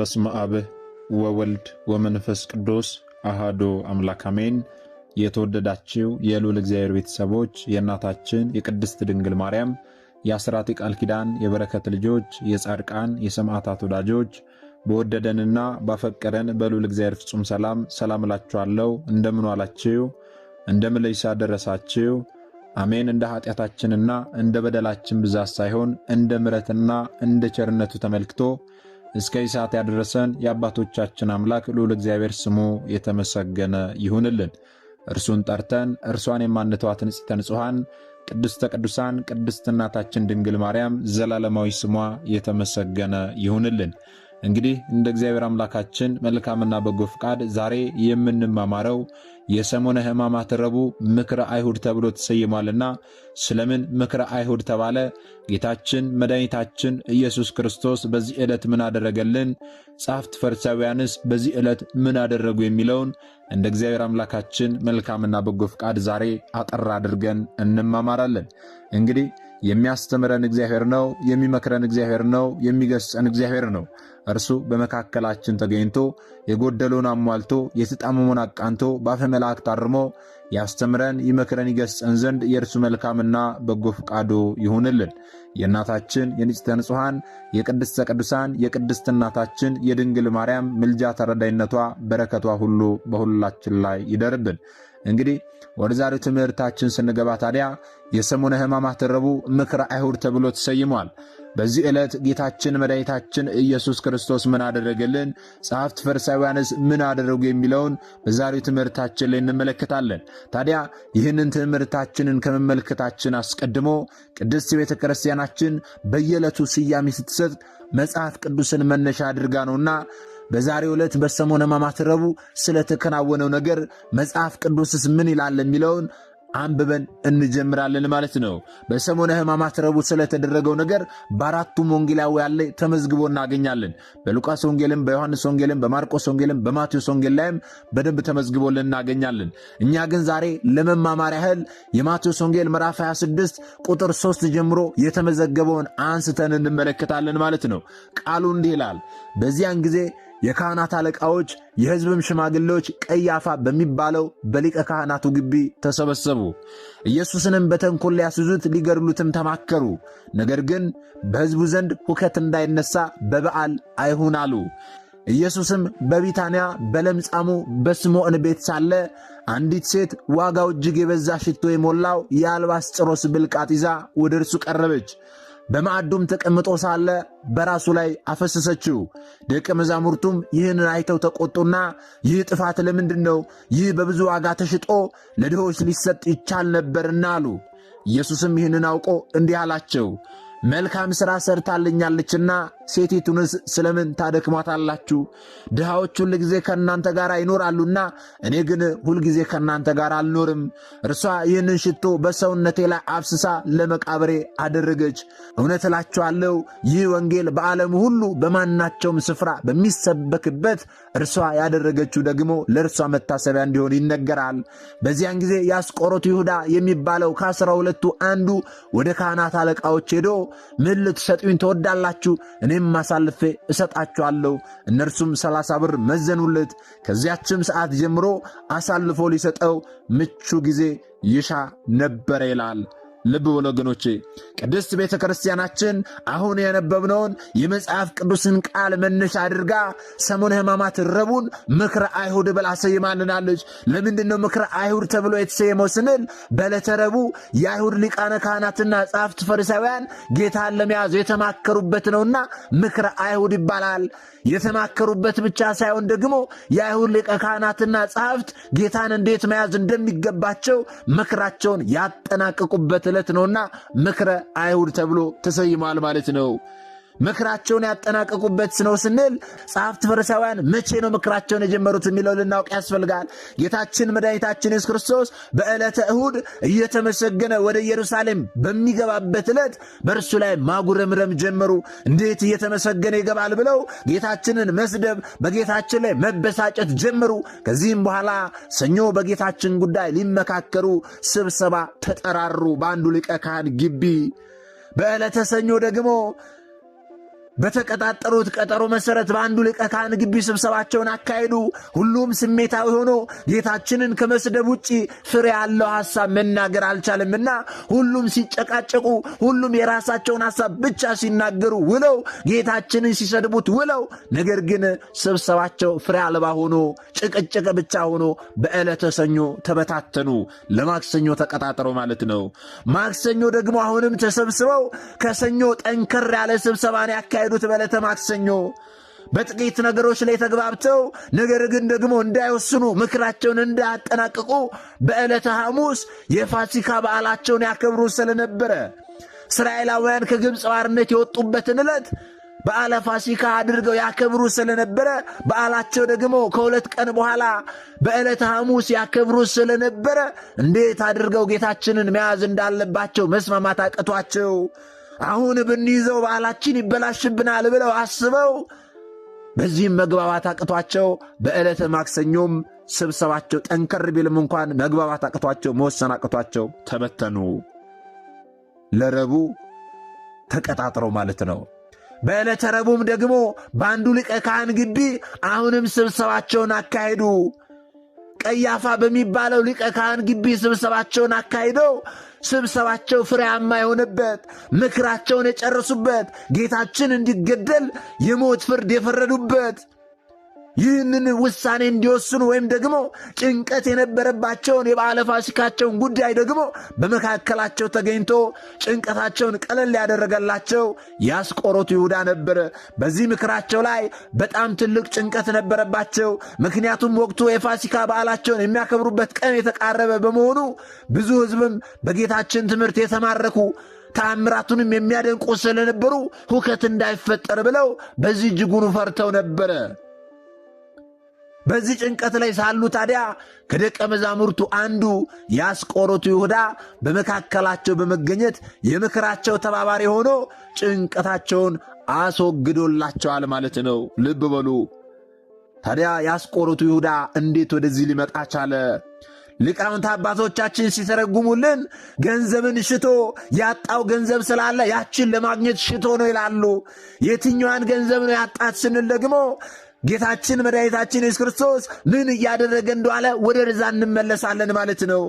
በስመ አብ ወወልድ ወመንፈስ ቅዱስ አሃዱ አምላክ አሜን። የተወደዳችሁ የልዑል እግዚአብሔር ቤተሰቦች የእናታችን የቅድስት ድንግል ማርያም የአስራት ቃል ኪዳን የበረከት ልጆች የጻድቃን የሰማዕታት ወዳጆች በወደደንና ባፈቀረን በልዑል እግዚአብሔር ፍጹም ሰላም እላችኋለሁ። እንደምን ዋላችሁ? እንደምን ለይሳ ደረሳችሁ? አሜን። እንደ ኃጢአታችንና እንደ በደላችን ብዛት ሳይሆን እንደ ምሕረትና እንደ ቸርነቱ ተመልክቶ እስከ ሰዓት ያደረሰን የአባቶቻችን አምላክ ልዑል እግዚአብሔር ስሙ የተመሰገነ ይሁንልን። እርሱን ጠርተን እርሷን የማንተዋት ንጽሕተ ንጹሐን ቅድስተ ቅዱሳን ቅድስት እናታችን ድንግል ማርያም ዘላለማዊ ስሟ የተመሰገነ ይሁንልን። እንግዲህ እንደ እግዚአብሔር አምላካችን መልካምና በጎ ፍቃድ ዛሬ የምንማማረው የሰሙነ ሕማማት ረቡዕ ምክረ አይሁድ ተብሎ ተሰይሟልና ስለምን ምክረ አይሁድ ተባለ? ጌታችን መድኃኒታችን ኢየሱስ ክርስቶስ በዚህ ዕለት ምን አደረገልን? ጻፍት ፈሪሳውያንስ በዚህ ዕለት ምን አደረጉ? የሚለውን እንደ እግዚአብሔር አምላካችን መልካምና በጎ ፍቃድ ዛሬ አጠር አድርገን እንማማራለን። እንግዲህ የሚያስተምረን እግዚአብሔር ነው፣ የሚመክረን እግዚአብሔር ነው፣ የሚገስጸን እግዚአብሔር ነው። እርሱ በመካከላችን ተገኝቶ የጎደለውን አሟልቶ የተጣመመውን አቃንቶ በአፈ መላእክት አርሞ ያስተምረን ይመክረን ይገስጸን ዘንድ የእርሱ መልካምና በጎ ፍቃዱ ይሁንልን። የእናታችን የንጽሕተ ንጹሐን የቅድስተ ቅዱሳን የቅድስት እናታችን የድንግል ማርያም ምልጃ ተረዳይነቷ በረከቷ ሁሉ በሁላችን ላይ ይደርብን። እንግዲህ ወደ ዛሬው ትምህርታችን ስንገባ ታዲያ የሰሙነ ሕማማት ረቡዕ ምክረ አይሁድ ተብሎ ተሰይሟል። በዚህ ዕለት ጌታችን መድኃኒታችን ኢየሱስ ክርስቶስ ምን አደረገልን? ጸሐፍት ፈሪሳውያንስ ምን አደረጉ? የሚለውን በዛሬው ትምህርታችን ላይ እንመለከታለን። ታዲያ ይህንን ትምህርታችንን ከመመልከታችን አስቀድሞ ቅድስት ቤተ ክርስቲያናችን በየዕለቱ ስያሜ ስትሰጥ መጽሐፍ ቅዱስን መነሻ አድርጋ ነውና በዛሬው ዕለት በሰሙነ ሕማማት ረቡዕ ስለተከናወነው ነገር መጽሐፍ ቅዱስስ ምን ይላል የሚለውን አንብበን እንጀምራለን ማለት ነው። በሰሙነ ሕማማት ረቡዕ ስለተደረገው ነገር በአራቱም ወንጌላውያን ላይ ተመዝግቦ እናገኛለን። በሉቃስ ወንጌልም፣ በዮሐንስ ወንጌልም፣ በማርቆስ ወንጌልም፣ በማቴዎስ ወንጌል ላይም በደንብ ተመዝግቦልን እናገኛለን። እኛ ግን ዛሬ ለመማማር ያህል የማቴዎስ ወንጌል ምዕራፍ 26 ቁጥር 3 ጀምሮ የተመዘገበውን አንስተን እንመለከታለን ማለት ነው። ቃሉ እንዲህ ይላል። በዚያን ጊዜ የካህናት አለቃዎች የሕዝብም ሽማግሌዎች ቀያፋ በሚባለው በሊቀ ካህናቱ ግቢ ተሰበሰቡ። ኢየሱስንም በተንኰል ሊያስይዙት ሊገድሉትም ተማከሩ። ነገር ግን በሕዝቡ ዘንድ ሁከት እንዳይነሣ በበዓል አይሁን አሉ። ኢየሱስም በቢታንያ በለምጻሙ በስምዖን ቤት ሳለ አንዲት ሴት ዋጋው እጅግ የበዛ ሽቶ የሞላው የአልባስጥሮስ ብልቃጥ ይዛ ወደ እርሱ ቀረበች። በማዕዱም ተቀምጦ ሳለ በራሱ ላይ አፈሰሰችው። ደቀ መዛሙርቱም ይህንን አይተው ተቆጡና ይህ ጥፋት ለምንድን ነው? ይህ በብዙ ዋጋ ተሽጦ ለድሆች ሊሰጥ ይቻል ነበርና አሉ። ኢየሱስም ይህንን አውቆ እንዲህ አላቸው፣ መልካም ሥራ ሰርታልኛለችና ሴቲቱንስ ስለምን ታደክሟታላችሁ? ድሃዎች ሁል ጊዜ ከእናንተ ጋር ይኖራሉና እኔ ግን ሁልጊዜ ከእናንተ ጋር አልኖርም። እርሷ ይህንን ሽቶ በሰውነቴ ላይ አፍስሳ ለመቃብሬ አደረገች። እውነት እላችኋለሁ ይህ ወንጌል በዓለሙ ሁሉ በማናቸውም ስፍራ በሚሰበክበት እርሷ ያደረገችው ደግሞ ለእርሷ መታሰቢያ እንዲሆን ይነገራል። በዚያን ጊዜ የአስቆሮቱ ይሁዳ የሚባለው ከ12ቱ አንዱ ወደ ካህናት አለቃዎች ሄዶ ምን ልትሰጡኝ ትወዳላችሁ? እኔም አሳልፌ እሰጣችኋለሁ። እነርሱም 30 ብር መዘኑለት። ከዚያችም ሰዓት ጀምሮ አሳልፎ ሊሰጠው ምቹ ጊዜ ይሻ ነበረ ይላል። ልብ በሉ ወገኖቼ፣ ቅድስት ቤተ ክርስቲያናችን አሁን የነበብነውን የመጽሐፍ ቅዱስን ቃል መነሻ አድርጋ ሰሙነ ሕማማት ረቡዕን ምክረ አይሁድ ብላ ሰይማልናለች። ለምንድን ነው ምክረ አይሁድ ተብሎ የተሰየመው ስንል በዕለተ ረቡዕ የአይሁድ ሊቃነ ካህናትና ጸሐፍት ፈሪሳውያን ጌታን ለመያዝ የተማከሩበት ነውና ምክረ አይሁድ ይባላል። የተማከሩበት ብቻ ሳይሆን ደግሞ የአይሁድ ሊቀ ካህናትና ጸሐፍት ጌታን እንዴት መያዝ እንደሚገባቸው ምክራቸውን ያጠናቀቁበት ዕለት ነውና ምክረ አይሁድ ተብሎ ተሰይሟል ማለት ነው። ምክራቸውን ያጠናቀቁበት ነው ስንል ጸሐፍት ፈሪሳውያን መቼ ነው ምክራቸውን የጀመሩት የሚለው ልናውቅ ያስፈልጋል። ጌታችን መድኃኒታችን ኢየሱስ ክርስቶስ በዕለተ እሁድ እየተመሰገነ ወደ ኢየሩሳሌም በሚገባበት ዕለት በእርሱ ላይ ማጉረምረም ጀመሩ። እንዴት እየተመሰገነ ይገባል ብለው ጌታችንን መስደብ፣ በጌታችን ላይ መበሳጨት ጀመሩ። ከዚህም በኋላ ሰኞ በጌታችን ጉዳይ ሊመካከሩ ስብሰባ ተጠራሩ በአንዱ ሊቀ ካህን ግቢ። በዕለተ ሰኞ ደግሞ በተቀጣጠሩት ቀጠሮ መሰረት በአንዱ ሊቀ ካህን ግቢ ስብሰባቸውን አካሄዱ። ሁሉም ስሜታዊ ሆኖ ጌታችንን ከመስደብ ውጪ ፍሬ ያለው ሐሳብ መናገር አልቻለምና ሁሉም ሲጨቃጨቁ፣ ሁሉም የራሳቸውን ሐሳብ ብቻ ሲናገሩ ውለው ጌታችንን ሲሰድቡት ውለው፣ ነገር ግን ስብሰባቸው ፍሬ አልባ ሆኖ ጭቅጭቅ ብቻ ሆኖ በዕለተ ሰኞ ተበታተኑ። ለማክሰኞ ተቀጣጠረው ማለት ነው። ማክሰኞ ደግሞ አሁንም ተሰብስበው ከሰኞ ጠንከር ያለ ስብሰባን ያካሄዱት በዕለተ ማክሰኞ በጥቂት ነገሮች ላይ ተግባብተው ነገር ግን ደግሞ እንዳይወስኑ ምክራቸውን እንዳያጠናቅቁ በዕለተ ሐሙስ የፋሲካ በዓላቸውን ያከብሩ ስለነበረ እስራኤላውያን ከግብፅ ባርነት የወጡበትን ዕለት በዓለ ፋሲካ አድርገው ያከብሩ ስለነበረ በዓላቸው ደግሞ ከሁለት ቀን በኋላ በዕለተ ሐሙስ ያከብሩ ስለነበረ እንዴት አድርገው ጌታችንን መያዝ እንዳለባቸው መስማማት አቅቷቸው አሁን ብንይዘው በዓላችን ይበላሽብናል ብለው አስበው በዚህም መግባባት አቅቷቸው በዕለተ ማክሰኞም ስብሰባቸው ጠንከር ቢልም እንኳን መግባባት አቅቷቸው መወሰን አቅቷቸው ተበተኑ። ለረቡዕ ተቀጣጥረው ማለት ነው። በዕለተ ረቡዕም ደግሞ በአንዱ ሊቀ ካህን ግቢ አሁንም ስብሰባቸውን አካሄዱ። ቀያፋ በሚባለው ሊቀ ካህን ግቢ ስብሰባቸውን አካሂደው ስብሰባቸው ፍሬያማ የሆነበት ምክራቸውን የጨረሱበት ጌታችን እንዲገደል የሞት ፍርድ የፈረዱበት ይህንን ውሳኔ እንዲወስኑ ወይም ደግሞ ጭንቀት የነበረባቸውን የበዓለ ፋሲካቸውን ጉዳይ ደግሞ በመካከላቸው ተገኝቶ ጭንቀታቸውን ቀለል ያደረገላቸው የአስቆሮቱ ይሁዳ ነበረ። በዚህ ምክራቸው ላይ በጣም ትልቅ ጭንቀት ነበረባቸው። ምክንያቱም ወቅቱ የፋሲካ በዓላቸውን የሚያከብሩበት ቀን የተቃረበ በመሆኑ ብዙ ሕዝብም በጌታችን ትምህርት የተማረኩ ተአምራቱንም የሚያደንቁ ስለነበሩ ሁከት እንዳይፈጠር ብለው በዚህ እጅጉን ፈርተው ነበረ። በዚህ ጭንቀት ላይ ሳሉ ታዲያ ከደቀ መዛሙርቱ አንዱ የአስቆሮቱ ይሁዳ በመካከላቸው በመገኘት የምክራቸው ተባባሪ ሆኖ ጭንቀታቸውን አስወግዶላቸዋል ማለት ነው። ልብ በሉ። ታዲያ የአስቆሮቱ ይሁዳ እንዴት ወደዚህ ሊመጣ ቻለ? ሊቃውንት አባቶቻችን ሲተረጉሙልን ገንዘብን ሽቶ ያጣው ገንዘብ ስላለ ያችን ለማግኘት ሽቶ ነው ይላሉ። የትኛዋን ገንዘብ ነው ያጣት ስንል ደግሞ ጌታችን መድኃኒታችን ኢየሱስ ክርስቶስ ምን እያደረገ እንደዋለ ወደ ርዛ እንመለሳለን ማለት ነው።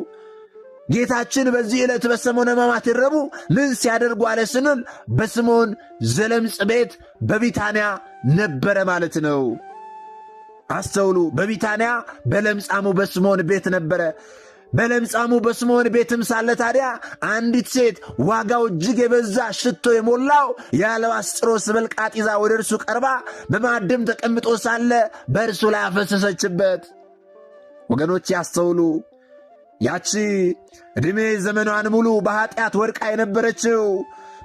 ጌታችን በዚህ ዕለት በሰሞነ ሕማማት ረቡዕ ምን ሲያደርጉ አለ ስንል በስምዖን ዘለምጽ ቤት በቢታንያ ነበረ ማለት ነው። አስተውሉ። በቢታንያ በለምጻሙ በስምዖን ቤት ነበረ። በለምጻሙ በስምዖን ቤትም ሳለ ታዲያ አንዲት ሴት ዋጋው እጅግ የበዛ ሽቶ የሞላው የአልባስጥሮስ ብልቃጥ ይዛ ወደ እርሱ ቀርባ በማዕድም ተቀምጦ ሳለ በእርሱ ላይ አፈሰሰችበት። ወገኖች ያስተውሉ። ያቺ ዕድሜ ዘመኗን ሙሉ በኀጢአት ወድቃ የነበረችው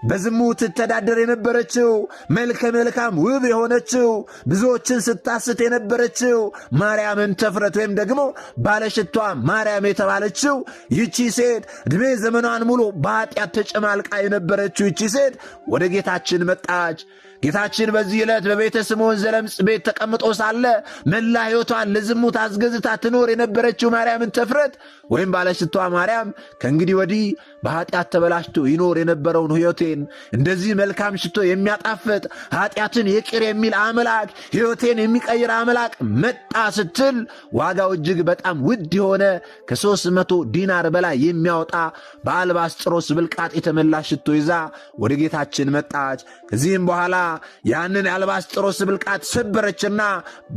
በዝሙት ትተዳደር የነበረችው መልከ መልካም ውብ የሆነችው ብዙዎችን ስታስት የነበረችው ማርያምን ተፍረት ወይም ደግሞ ባለሽቷ ማርያም የተባለችው ይቺ ሴት ዕድሜ ዘመኗን ሙሉ በኀጢአት ተጨማልቃ የነበረችው ይቺ ሴት ወደ ጌታችን መጣች። ጌታችን በዚህ ዕለት በቤተ ስምዖን ዘለምጽ ቤት ተቀምጦ ሳለ መላ ሕይወቷን ለዝሙት አስገዝታ ትኖር የነበረችው ማርያምን ተፍረት ወይም ባለሽቷ ማርያም ከእንግዲህ ወዲህ በኀጢአት ተበላሽቶ ይኖር የነበረውን ሕይወቴን እንደዚህ መልካም ሽቶ የሚያጣፍጥ ኀጢአትን ይቅር የሚል አምላክ ሕይወቴን የሚቀይር አምላክ መጣ ስትል ዋጋው እጅግ በጣም ውድ የሆነ ከ300 ዲናር በላይ የሚያወጣ በአልባስጥሮስ ብልቃጥ የተመላ ሽቶ ይዛ ወደ ጌታችን መጣች። ከዚህም በኋላ ያንን የአልባስጥሮስ ብልቃጥ ሰበረችና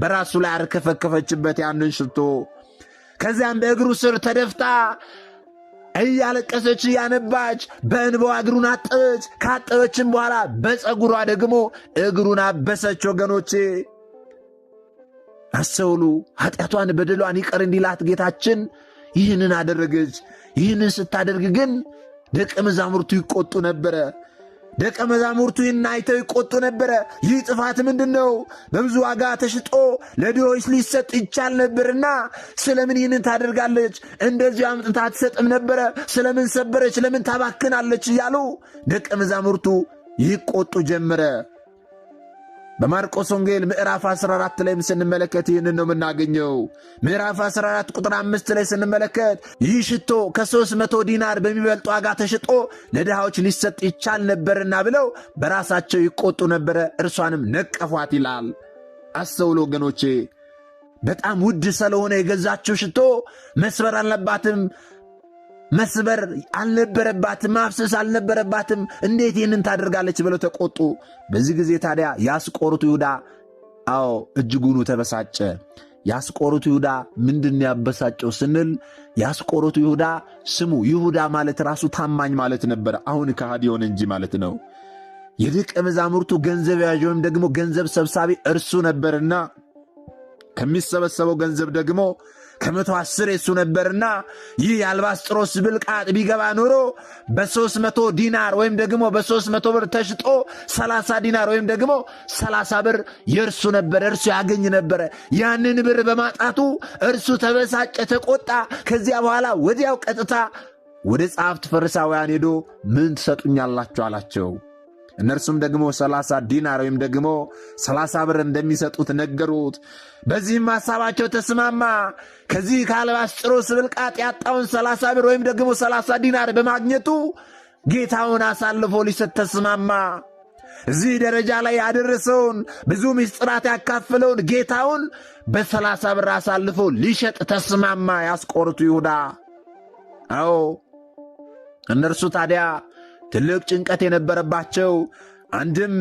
በራሱ ላይ አርከፈከፈችበት ያንን ሽቶ። ከዚያም በእግሩ ስር ተደፍታ እያለቀሰች እያነባች በእንባዋ እግሩን አጠበች። ካጠበችም በኋላ በፀጉሯ ደግሞ እግሩን አበሰች። ወገኖቼ አስተውሉ። ኃጢአቷን በደሏን ይቅር እንዲላት ጌታችን ይህንን አደረገች። ይህንን ስታደርግ ግን ደቀ መዛሙርቱ ይቆጡ ነበረ። ደቀ መዛሙርቱ ይህን አይተው ይቆጡ ነበረ። ይህ ጥፋት ምንድን ነው? በብዙ ዋጋ ተሽጦ ለድሆች ሊሰጥ ይቻል ነበርና ስለምን ይህንን ታደርጋለች? እንደዚሁ አምጥታ አትሰጥም ነበረ? ስለምን ሰበረች? ለምን ታባክናለች? እያሉ ደቀ መዛሙርቱ ይቆጡ ጀመረ። በማርቆስ ወንጌል ምዕራፍ 14 ላይ ስንመለከት ይህንን ነው የምናገኘው። ምዕራፍ 14 ቁጥር 5 ላይ ስንመለከት ይህ ሽቶ ከ300 ዲናር በሚበልጥ ዋጋ ተሽጦ ለድሃዎች ሊሰጥ ይቻል ነበርና ብለው በራሳቸው ይቆጡ ነበረ፣ እርሷንም ነቀፏት ይላል። አስተውሎ ወገኖቼ፣ በጣም ውድ ስለሆነ የገዛችው ሽቶ መስበር አልነበረባትም፣ ማፍሰስ አልነበረባትም። እንዴት ይህንን ታደርጋለች ብለው ተቆጡ። በዚህ ጊዜ ታዲያ የአስቆሮቱ ይሁዳ እጅጉኑ ተበሳጨ። የአስቆሮቱ ይሁዳ ምንድን ያበሳጨው ስንል የአስቆሮቱ ይሁዳ ስሙ ይሁዳ ማለት ራሱ ታማኝ ማለት ነበረ። አሁን ከሃዲ ሆነ እንጂ ማለት ነው። የደቀ መዛሙርቱ ገንዘብ ያዥ ወይም ደግሞ ገንዘብ ሰብሳቢ እርሱ ነበርና ከሚሰበሰበው ገንዘብ ደግሞ 110 የሱ ነበርና ይህ የአልባስጥሮስ ብልቃጥ ቢገባ ኖሮ በ300 ዲናር ወይም ደግሞ በ300 ብር ተሽጦ 30 ዲናር ወይም ደግሞ 30 ብር የእርሱ ነበረ፣ እርሱ ያገኝ ነበረ። ያንን ብር በማጣቱ እርሱ ተበሳጨ፣ ተቆጣ። ከዚያ በኋላ ወዲያው ቀጥታ ወደ ጸሐፍት ፈሪሳውያን ሄዶ ምን ትሰጡኛላችሁ አላቸው። እነርሱም ደግሞ 30 ዲናር ወይም ደግሞ 30 ብር እንደሚሰጡት ነገሩት። በዚህም ሐሳባቸው ተስማማ። ከዚህ ከአልባስጥሮስ ብልቃጥ ያጣውን 30 ብር ወይም ደግሞ 30 ዲናር በማግኘቱ ጌታውን አሳልፎ ሊሰጥ ተስማማ። እዚህ ደረጃ ላይ ያደረሰውን ብዙ ምስጢራት ያካፍለውን ጌታውን በ30 ብር አሳልፎ ሊሸጥ ተስማማ የአስቆሮቱ ይሁዳ። እነርሱ ታዲያ ትልቅ ጭንቀት የነበረባቸው አንድም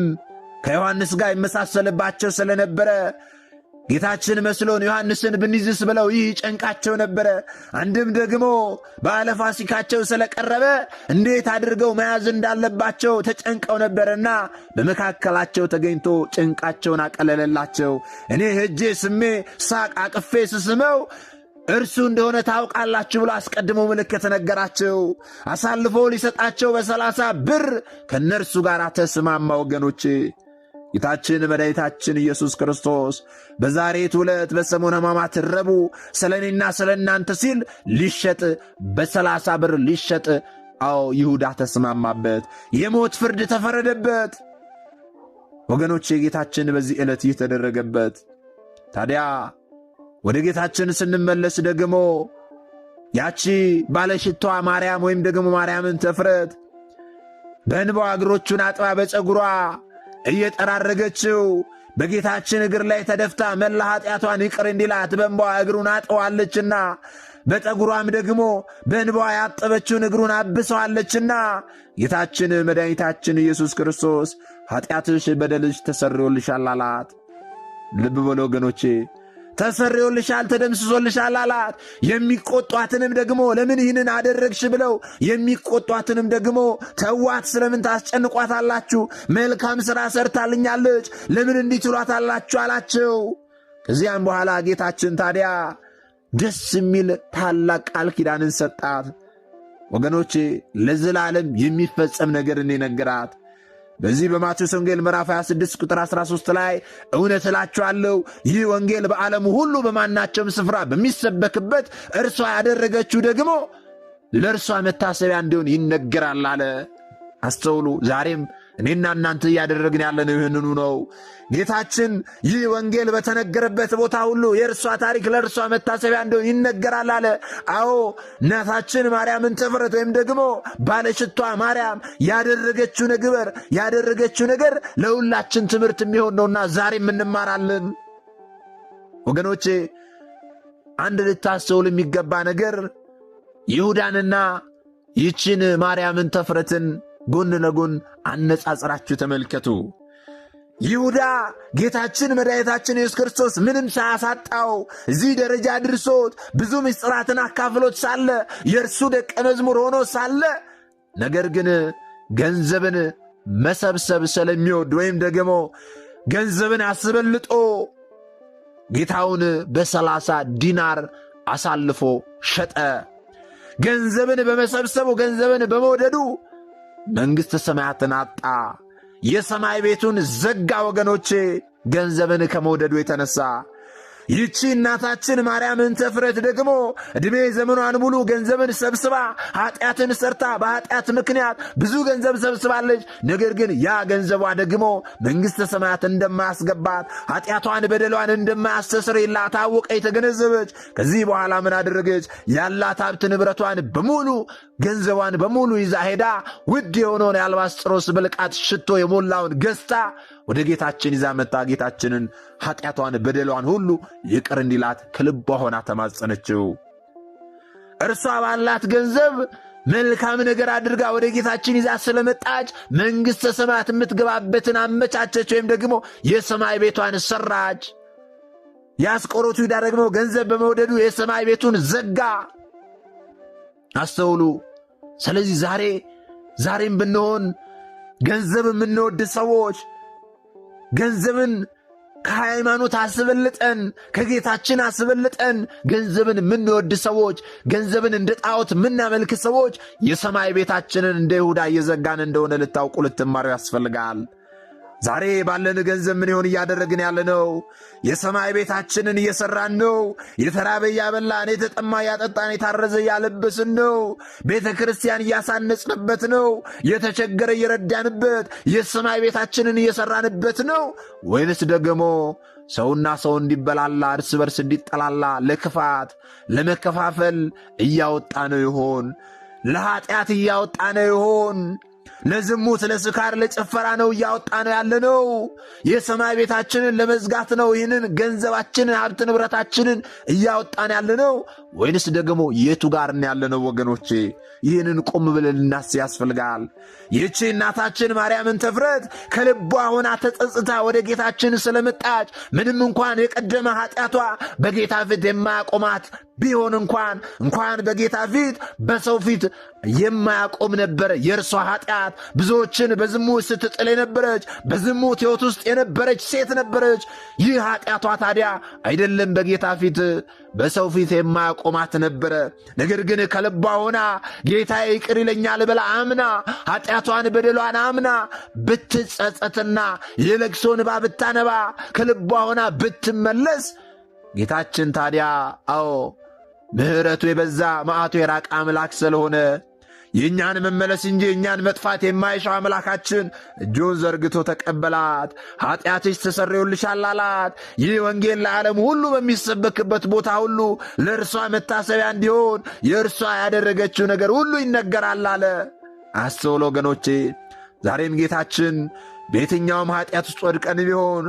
ከዮሐንስ ጋር ይመሳሰልባቸው ስለነበረ ጌታችን መስሎን ዮሐንስን ብንይዝስ ብለው ይህ ጨንቃቸው ነበረ። አንድም ደግሞ በዓለ ፋሲካቸው ስለቀረበ እንዴት አድርገው መያዝ እንዳለባቸው ተጨንቀው ነበርና በመካከላቸው ተገኝቶ ጭንቃቸውን አቀለለላቸው። እኔ ሄጄ ስሜ ሳቅ አቅፌ ስስመው እርሱ እንደሆነ ታውቃላችሁ ብሎ አስቀድሞ ምልክት ነገራቸው። አሳልፎ ሊሰጣቸው በ30 ብር ከእነርሱ ጋር ተስማማ። ወገኖቼ፣ ጌታችን መድኃኒታችን ኢየሱስ ክርስቶስ በዛሬቱ ዕለት በሰሙነ ሕማማት ረቡዕ ስለ እኔና ስለ እናንተ ሲል ሊሸጥ በ30 ብር ሊሸጥ ይሁዳ ተስማማበት። የሞት ፍርድ ተፈረደበት። ወገኖቼ፣ ጌታችን በዚህ ዕለት ይህ ተደረገበት። ታዲያ ወደ ጌታችን ስንመለስ ደግሞ ያቺ ባለሽቷ ማርያም ወይም ደግሞ ማርያምን ተፍረት በእንባዋ እግሮቹን አጥባ በፀጉሯ እየጠራረገችው በጌታችን እግር ላይ ተደፍታ መላ ኃጢአቷን ይቅር እንዲላት በእንባዋ እግሩን አጥዋለችና በጠጉሯም ደግሞ በእንባዋ ያጠበችውን እግሩን አብሰዋለችና ጌታችን መድኃኒታችን ኢየሱስ ክርስቶስ ኃጢአትሽ በደልሽ ተሰርዮልሻል አላት። ልብ በሉ ወገኖቼ፣ ተሰርዮልሻል፣ ተደምስሶልሻል አላት። የሚቆጧትንም ደግሞ ለምን ይህንን አደረግሽ ብለው የሚቆጧትንም ደግሞ ተዋት፣ ስለምን ታስጨንቋታላችሁ? መልካም ሥራ ሰርታልኛለች፣ ለምን እንዲህ ትሏታላችሁ አላቸው። ከዚያም በኋላ ጌታችን ታዲያ ደስ የሚል ታላቅ ቃል ኪዳንን ሰጣት። ወገኖቼ፣ ለዘላለም የሚፈጸም ነገርን ነገራት። በዚህ በማቴዎስ ወንጌል ምዕራፍ 26 ቁጥር 13 ላይ እውነት እላችኋለሁ ይህ ወንጌል በዓለሙ ሁሉ በማናቸውም ስፍራ በሚሰበክበት እርሷ ያደረገችው ደግሞ ለእርሷ መታሰቢያ እንዲሆን ይነገራል አለ። አስተውሉ። ዛሬም እኔና እናንተ እያደረግን ያለነው ይህንኑ ነው። ጌታችን ይህ ወንጌል በተነገረበት ቦታ ሁሉ የእርሷ ታሪክ ለእርሷ መታሰቢያ እንዲሆን ይነገራል አለ። አዎ፣ እናታችን ማርያምን ተፍረት ወይም ደግሞ ባለሽቷ ማርያም ያደረገችው ነገር ለሁላችን ትምህርት የሚሆን ነውና ዛሬም እንማራለን። ወገኖቼ፣ አንድ ልታስተውል የሚገባ ነገር ይሁዳንና ይችን ማርያምን ተፍረትን ጎን ለጎን አነጻጽራችሁ ተመልከቱ። ይሁዳ ጌታችን መድኃኒታችን ኢየሱስ ክርስቶስ ምንም ሳያሳጣው እዚህ ደረጃ ድርሶት ብዙ ምስጢራትን አካፍሎት ሳለ የእርሱ ደቀ መዝሙር ሆኖ ሳለ ነገር ግን ገንዘብን መሰብሰብ ስለሚወድ ወይም ደግሞ ገንዘብን አስበልጦ ጌታውን በ30 ዲናር አሳልፎ ሸጠ። ገንዘብን በመሰብሰቡ ገንዘብን በመውደዱ መንግሥተ ሰማያትን አጣ። የሰማይ ቤቱን ዘጋ። ወገኖቼ፣ ገንዘብን ከመውደዱ የተነሳ ይህቺ እናታችን ማርያም እንተ ፍረት ደግሞ ዕድሜ ዘመኗን ሙሉ ገንዘብን ሰብስባ ኃጢአትን ሰርታ በኃጢአት ምክንያት ብዙ ገንዘብ ሰብስባለች። ነገር ግን ያ ገንዘቧ ደግሞ መንግሥተ ሰማያት እንደማያስገባት ኃጢአቷን በደሏን እንደማያስተሰርይላት ታወቀ የተገነዘበች። ከዚህ በኋላ ምን አደረገች? ያላት ሀብት ንብረቷን በሙሉ ገንዘቧን በሙሉ ይዛ ሄዳ ውድ የሆነውን የአልባስጥሮስ ብልቃጥ ሽቶ የሞላውን ገዝታ ወደ ጌታችን ይዛ መጣ። ጌታችንን ኃጢአቷን በደሏን ሁሉ ይቅር እንዲላት ከልቧ ሆና ተማጸነችው። እርሷ ባላት ገንዘብ መልካም ነገር አድርጋ ወደ ጌታችን ይዛ ስለመጣች መንግሥተ ሰማያት የምትገባበትን አመቻቸች፣ ወይም ደግሞ የሰማይ ቤቷን ሰራች። የአስቆሮቱ ይሁዳ ደግሞ ገንዘብ በመውደዱ የሰማይ ቤቱን ዘጋ። አስተውሉ። ስለዚህ ዛሬም ብንሆን ገንዘብ የምንወድ ሰዎች፣ ገንዘብን ከሃይማኖት አስበልጠን ከጌታችን አስበልጠን ገንዘብን የምንወድ ሰዎች፣ ገንዘብን እንደ ጣዖት የምናመልክ ሰዎች የሰማይ ቤታችንን እንደ ይሁዳ እየዘጋን እንደሆነ ልታውቁ ልትማሩ ያስፈልጋል። ዛሬ ባለን ገንዘብ ምን ይሆን እያደረግን ያለ ነው? የሰማይ ቤታችንን እየሰራን ነው። የተራበ እያበላን፣ የተጠማ እያጠጣን፣ የታረዘ እያለበስን ነው። ቤተ ክርስቲያን እያሳነጽንበት ነው። የተቸገረ እየረዳንበት የሰማይ ቤታችንን እየሰራንበት ነው። ወይንስ ደግሞ ሰውና ሰው እንዲበላላ፣ እርስ በርስ እንዲጠላላ፣ ለክፋት ለመከፋፈል እያወጣ ነው ይሆን? ለኃጢአት እያወጣ ነው ይሆን? ለዝሙት፣ ለስካር፣ ለጭፈራ ነው እያወጣ ነው ያለነው? የሰማይ ቤታችንን ለመዝጋት ነው ይህንን ገንዘባችንን ሀብት ንብረታችንን እያወጣን ያለነው? ወይንስ ደግሞ የቱ ጋር ያለነው? ወገኖቼ ይህንን ቆም ብለን ልናስብ ያስፈልጋል። ይህቺ እናታችን ማርያም እንተ ፍረት ከልቧ ሆና ተጸጽታ ወደ ጌታችን ስለመጣች ምንም እንኳን የቀደመ ኃጢአቷ በጌታ ፊት የማያቆማት ቢሆን እንኳን በጌታ ፊት በሰው ፊት የማያቆም ነበረ። የእርሷ ኃጢአት ብዙዎችን በዝሙት ስትጥል የነበረች በዝሙት ሕይወት ውስጥ የነበረች ሴት ነበረች። ይህ ኃጢአቷ ታዲያ አይደለም በጌታ ፊት በሰው ፊት የማያቆማት ነበረ። ነገር ግን ከልቧ ሆና ጌታ ይቅር ይለኛል ብላ አምና ኃጢአቷን በደሏን አምና ብትጸጸትና የለቅሶ እንባ ብታነባ ከልቧ ሆና ብትመለስ ጌታችን ታዲያ ምሕረቱ የበዛ መዓቱ የራቀ አምላክ ስለሆነ የእኛን መመለስ እንጂ የእኛን መጥፋት የማይሻው አምላካችን እጁን ዘርግቶ ተቀበላት። ኃጢአትሽ ተሰርዮልሻል አላት። ይህ ወንጌል ለዓለም ሁሉ በሚሰበክበት ቦታ ሁሉ ለእርሷ መታሰቢያ እንዲሆን የእርሷ ያደረገችው ነገር ሁሉ ይነገራል አለ። አስተውሎ ወገኖቼ፣ ዛሬም ጌታችን በየትኛውም ኃጢአት ውስጥ ወድቀን ቢሆን፣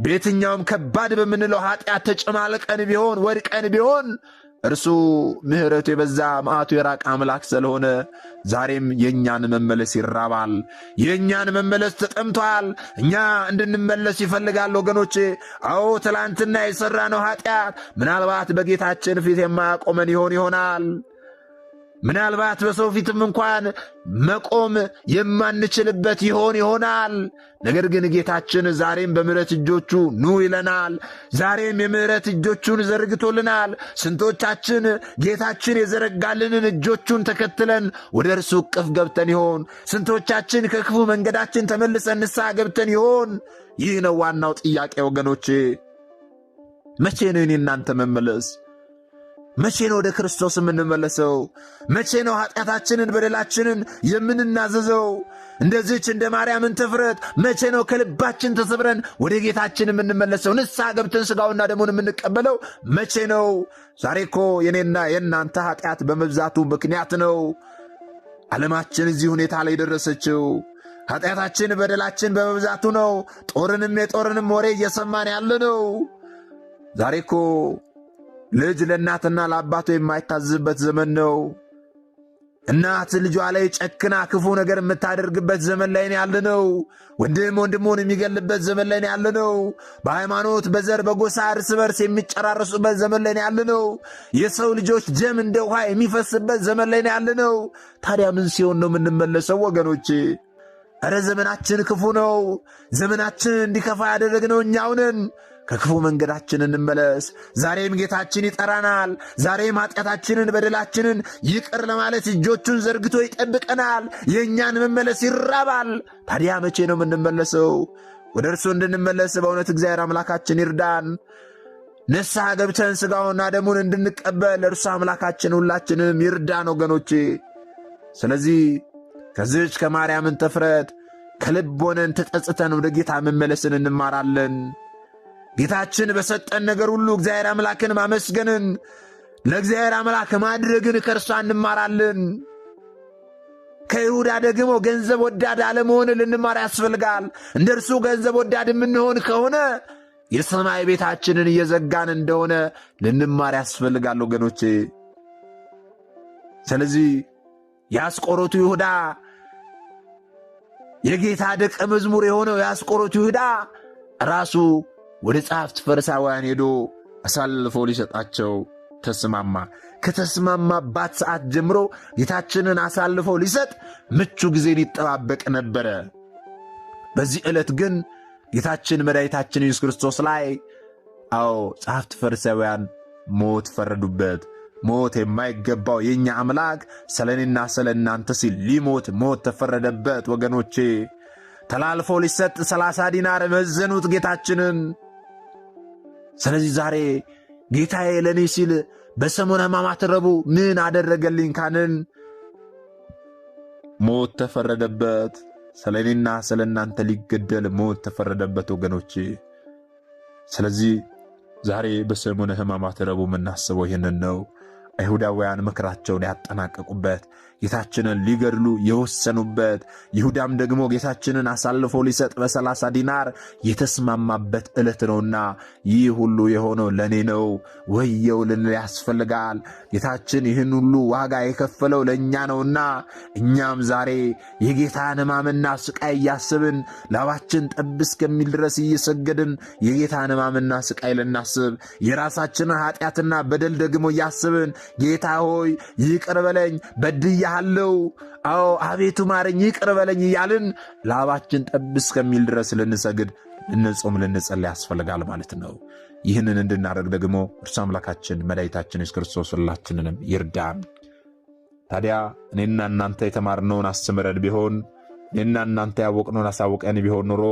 በየትኛውም ከባድ በምንለው ኃጢአት ተጨማልቀን ቢሆን፣ ወድቀን ቢሆን እርሱ ምሕረቱ የበዛ መዓቱ የራቀ አምላክ ስለሆነ ዛሬም የእኛን መመለስ ይራባል። የእኛን መመለስ ተጠምቷል። እኛ እንድንመለስ ይፈልጋል ወገኖቼ። ትላንትና የሠራነው ኃጢአት ምናልባት በጌታችን ፊት የማያቆመን ይሆናል። ምናልባት በሰው ፊትም እንኳን መቆም የማንችልበት ይሆናል። ነገር ግን ጌታችን ዛሬም በምሕረት እጆቹ ኑ ይለናል። ዛሬም የምሕረት እጆቹን ዘርግቶልናል። ስንቶቻችን ጌታችን የዘረጋልንን እጆቹን ተከትለን ወደ እርሱ እቅፍ ገብተን ይሆን? ስንቶቻችን ከክፉ መንገዳችን ተመልሰን ንስሐ ገብተን ይሆን? ይህ ነው ዋናው ጥያቄ ወገኖቼ። መቼ ነው እኔ እናንተ መመለስ? መቼ ነው ወደ ክርስቶስ የምንመለሰው? መቼ ነው ኃጢአታችንን በደላችንን የምንናዘዘው? እንደዚች እንደ ማርያም እንተ ፍረት መቼ ነው ከልባችን ተሰብረን ወደ ጌታችን የምንመለሰው? ንስሐ ገብተን ሥጋውና ደሙን የምንቀበለው መቼ ነው? ዛሬ እኮ የኔና የእናንተ ኃጢአት በመብዛቱ ምክንያት ነው ዓለማችን እዚህ ሁኔታ ላይ ደረሰችው። ኃጢአታችን በደላችን በመብዛቱ ነው የጦርንም ወሬ እየሰማን ያለ ነው። ዛሬ እኮ ልጅ ለእናትና ለአባቱ የማይታዘዝበት ዘመን ነው። እናት ልጇ ላይ ጨክና ክፉ ነገር የምታደርግበት ዘመን ላይ ነው ያለነው። ወንድም ወንድሙን የሚገልበት ዘመን ላይ ነው ያለነው። በሃይማኖት በዘር በጎሳ እርስ በርስ የሚጨራረሱበት ዘመን ላይ ነው ያለነው። የሰው ልጆች ደም እንደ ውሃ የሚፈስበት ዘመን ላይ ነው ያለነው። ታዲያ ምን ሲሆን ነው የምንመለሰው ወገኖቼ? እረ ዘመናችን ክፉ ነው። ዘመናችን እንዲከፋ ያደረግነው እኛው ነን። ከክፉ መንገዳችን እንመለስ። ዛሬም ጌታችን ይጠራናል። ዛሬም ኃጢአታችንን በደላችንን ይቅር ለማለት እጆቹን ዘርግቶ ይጠብቀናል። የእኛን መመለስ ይራባል። ታዲያ መቼ ነው የምንመለሰው? ወደ እርሱ እንድንመለስ በእውነት እግዚአብሔር አምላካችን ይርዳን። ንስሐ ገብተን ሥጋውና ደሙን እንድንቀበል እርሱ አምላካችን ሁላችንም ይርዳን ወገኖቼ። ስለዚህ ከዚህች ከማርያምን ተፍረት ከልብ ሆነን ተጸጽተን ወደ ጌታ መመለስን እንማራለን። ጌታችን በሰጠን ነገር ሁሉ እግዚአብሔር አምላክን ማመስገንን፣ ለእግዚአብሔር አምላክ ማድረግን ከእርሷ እንማራለን። ከይሁዳ ደግሞ ገንዘብ ወዳድ አለመሆን ልንማር ያስፈልጋል። እንደ እርሱ ገንዘብ ወዳድ የምንሆን ከሆነ የሰማይ ቤታችንን እየዘጋን እንደሆነ ልንማር ያስፈልጋል ወገኖቼ። ስለዚህ የአስቆሮቱ ይሁዳ የጌታ ደቀ መዝሙር የሆነው የአስቆሮቱ ይሁዳ ራሱ ወደ ጸሐፍት ፈሪሳውያን ሄዶ አሳልፎ ሊሰጣቸው ተስማማ። ከተስማማባት ሰዓት ጀምሮ ጌታችንን አሳልፎ ሊሰጥ ምቹ ጊዜን ይጠባበቅ ነበረ። በዚህ ዕለት ግን ጌታችን መድኃኒታችን ኢየሱስ ክርስቶስ ላይ ጸሐፍት ፈሪሳውያን ሞት ፈረዱበት። ሞት የማይገባው የእኛ አምላክ ስለ እኔና ስለ እናንተ ሲል ሊሞት ሞት ተፈረደበት ወገኖቼ። ተላልፎ ሊሰጥ 30 ዲናር መዘኑት ጌታችንን። ስለዚህ ዛሬ ጌታዬ ለእኔ ሲል በሰሙነ ሕማማት ረቡዕ ምን አደረገልኝ ካልን ሞት ተፈረደበት። ስለ እኔና ስለ እናንተ ሊገደል ሞት ተፈረደበት ወገኖቼ። ስለዚህ ዛሬ በሰሙነ ሕማማት ረቡዕ የምናስበው ይህንን ነው። አይሁዳውያን ምክራቸውን ያጠናቀቁበት፣ ጌታችንን ሊገድሉ የወሰኑበት፣ ይሁዳም ደግሞ ጌታችንን አሳልፎ ሊሰጥ በ30 ዲናር የተስማማበት ዕለት ነውና ይህ ሁሉ የሆነው ለእኔ ነው ወየው ልንል ያስፈልጋል። ጌታችን ይህን ሁሉ ዋጋ የከፈለው ለእኛ ነውና እኛም ዛሬ የጌታን ሕማምና ስቃይ እያስብን ላባችን ጠብ እስከሚል ድረስ እየሰገድን የጌታን ሕማምና ስቃይ ልናስብ፣ የራሳችንን ኃጢአትና በደል ደግሞ እያስብን ጌታ ሆይ ይቅር በለኝ በድያለሁ፣ አቤቱ ማረኝ ይቅር በለኝ እያልን ላባችን ጠብ እስከሚል ድረስ ልንሰግድ፣ ልንጾም፣ ልንጸልይ ያስፈልጋል ማለት ነው። ይህንን እንድናደርግ ደግሞ እርሱ አምላካችን መድኃኒታችን ኢየሱስ ክርስቶስ ሁላችንንም ይርዳን። ታዲያ እኔና እናንተ የተማርነውን አስተምረን ቢሆን፣ እኔና እናንተ ያወቅነውን አሳውቀን ቢሆን ኖሮ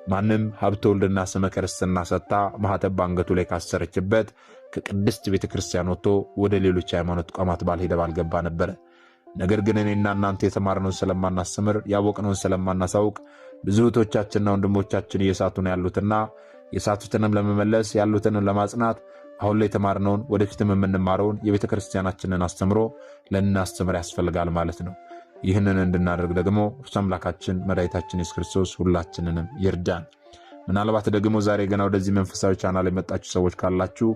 ማንም ሀብተ ወልድና ስመ ክርስትና ሰጥታ ማኅተብ በአንገቱ ላይ ካሰረችበት ከቅድስት ቤተ ክርስቲያን ወጥቶ ወደ ሌሎች ሃይማኖት ተቋማት ባልሄደ ባልገባ ነበረ። ነገር ግን እኔና እናንተ የተማርነውን ስለማናስተምር፣ ያወቅነውን ስለማናሳውቅ ብዙ እህቶቻችንና ወንድሞቻችን እየሳቱ ነው ያሉትና የሳቱትንም ለመመለስ ያሉትንም ለማጽናት አሁን ላይ የተማርነውን ወደፊትም የምንማረውን የቤተ ክርስቲያናችንን አስተምሮ ልናስተምር ያስፈልጋል ማለት ነው። ይህንን እንድናደርግ ደግሞ እርሱ አምላካችን መድኃኒታችን ኢየሱስ ክርስቶስ ሁላችንንም ይርዳን። ምናልባት ደግሞ ዛሬ ገና ወደዚህ መንፈሳዊ ቻናል የመጣችሁ ሰዎች ካላችሁ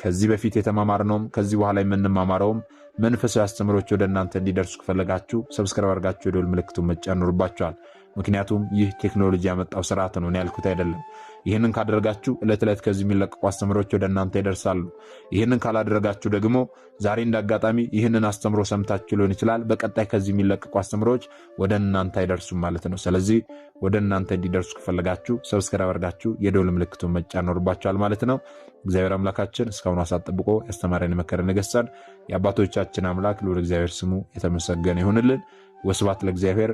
ከዚህ በፊት የተማማርነውም ከዚህ በኋላ የምንማማረውም መንፈሳዊ አስተምሮች ወደ እናንተ እንዲደርሱ ከፈለጋችሁ ሰብስክራይብ አድርጋችሁ የደወል ምልክቱን መጫን ይኖርባችኋል። ምክንያቱም ይህ ቴክኖሎጂ ያመጣው ስርዓት ነው፣ እኔ ያልኩት አይደለም። ይህንን ካደረጋችሁ ዕለት ዕለት ከዚህ የሚለቀቁ አስተምሮች ወደ እናንተ ይደርሳሉ። ይህንን ካላደረጋችሁ ደግሞ ዛሬ እንዳጋጣሚ ይህንን አስተምሮ ሰምታችሁ ሊሆን ይችላል፣ በቀጣይ ከዚህ የሚለቀቁ አስተምሮች ወደ እናንተ አይደርሱም ማለት ነው። ስለዚህ ወደ እናንተ እንዲደርሱ ከፈለጋችሁ ሰብስክራይብ አድርጋችሁ የደወል ምልክቱን መጫን ይኖርባችኋል ማለት ነው። እግዚአብሔር አምላካችን እስካሁን ሰዓት ጠብቆ ያስተማረን የመከረን የገሰጸን የአባቶቻችን አምላክ ልዑል እግዚአብሔር ስሙ የተመሰገነ ይሁንልን። ወስብሐት ለእግዚአብሔር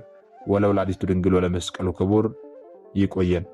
ወለወላዲቱ ድንግል ወለመስቀሉ ክቡር። ይቆየን።